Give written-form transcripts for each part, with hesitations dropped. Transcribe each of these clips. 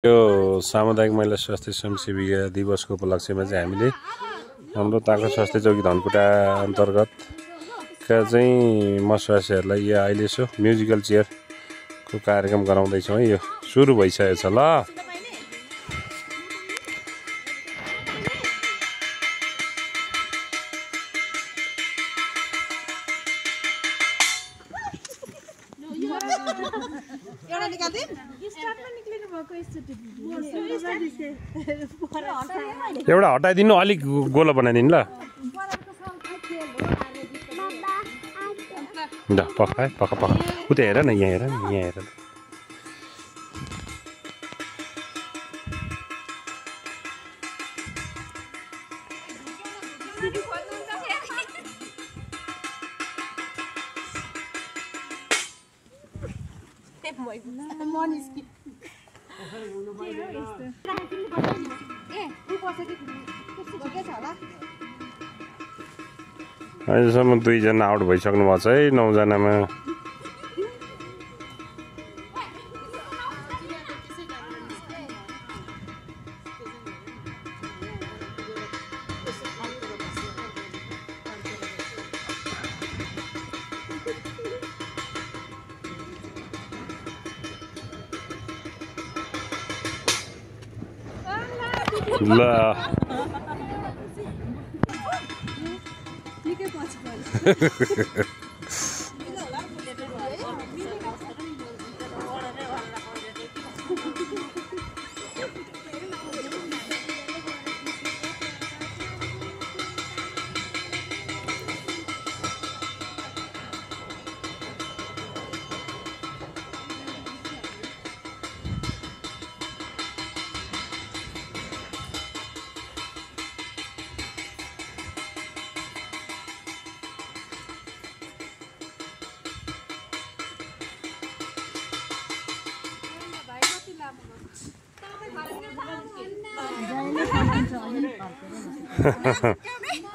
यो सामुदायिक महिला स्वास्थ्य स्वयंसेविका दिवसको उपलक्ष्यमा चाहिँ हामीले हाम्रो ताका स्वास्थ्य चौकी धनकुटा अन्तर्गतका चाहिँ मसवासीहरूलाई यो अहिले यसो म्युजिकल चेयरको कार्यक्रम गराउँदैछौँ है। यो सुरु भइसकेको छ ल। एउटा हटाइदिनु, अलिक गोलो बनाइदिनु ल। ल पक्का है, पक्का पक्का। उता हेर न, यहाँ हेर न, यहाँ हेर न। अहिलेसम्म 2 जना आउट भइसक्नु भएको छ है, 9 जनामा। ल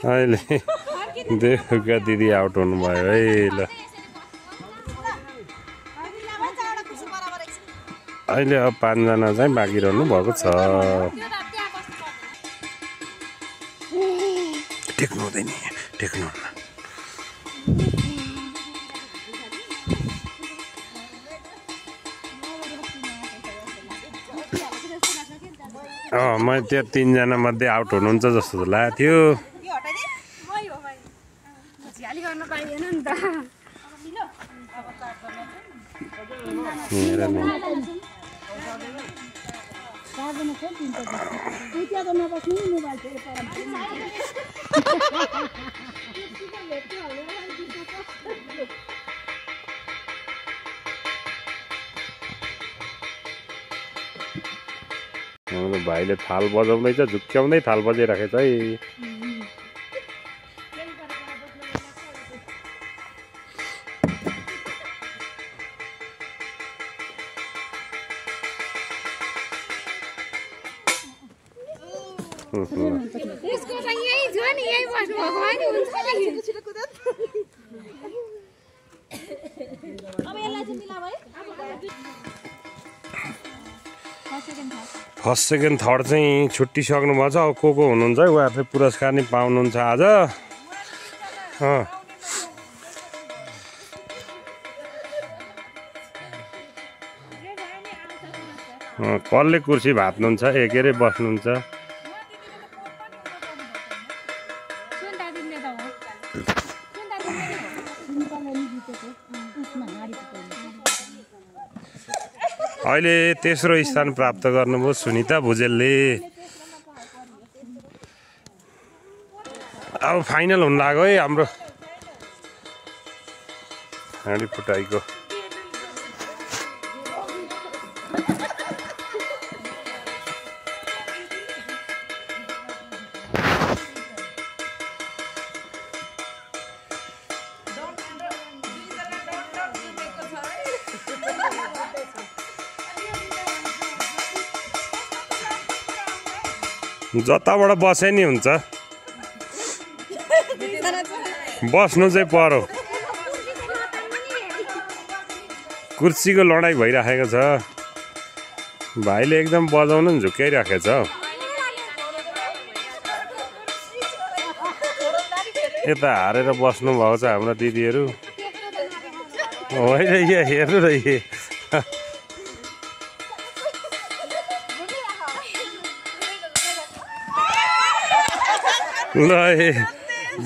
अहिले देवका दिदी आउट हुनुभयो है। ल अहिले अब 5 जना चाहिँ बाँकी रहनु भएको छ। टेक्नु हुँदैन, टेक्नु हुन्न। मैले त्यो 3 जना मध्ये आउट हुनुहुन्छ जस्तो लागेको थियो। हाम्रो भाइले थाल बजाउँदैछ, झुक्क्याउँदै थाल बजाइराखेछ है। फर्स्ट सेकेन्ड थर्ड चाहिँ छुट्टिसक्नु भएको छ। अब को हुनुहुन्छ उहाँहरूले पुरस्कार नि पाउनुहुन्छ आज। कसले कुर्सी भात्नुहुन्छ, के अरे बस्नुहुन्छ। अहिले तेस्रो स्थान प्राप्त गर्नुभयो सुनिता भुजेलले। अब फाइनल हुन लाग्यो है हाम्रो हाँडी फुटाइको। जताबाट बसे नि हुन्छ, बस्नु चाहिँ पर्यो। कुर्सीको लडाइँ भइराखेको छ। भाइले एकदम बजाउनु नि झुक्क्याइराखेको छ हौ। यता हारेर बस्नु भएको छ हाम्रो दिदीहरू। होइन यहाँ हेर्नु र ल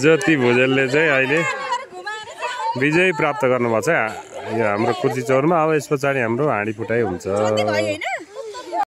ज्योति भुजेलले चाहिँ अहिले विजय प्राप्त गर्नुभएको छ यो हाम्रो कुर्ची चौरमा। अब यस पछाडि हाम्रो हाँडी फुटाइ हुन्छ।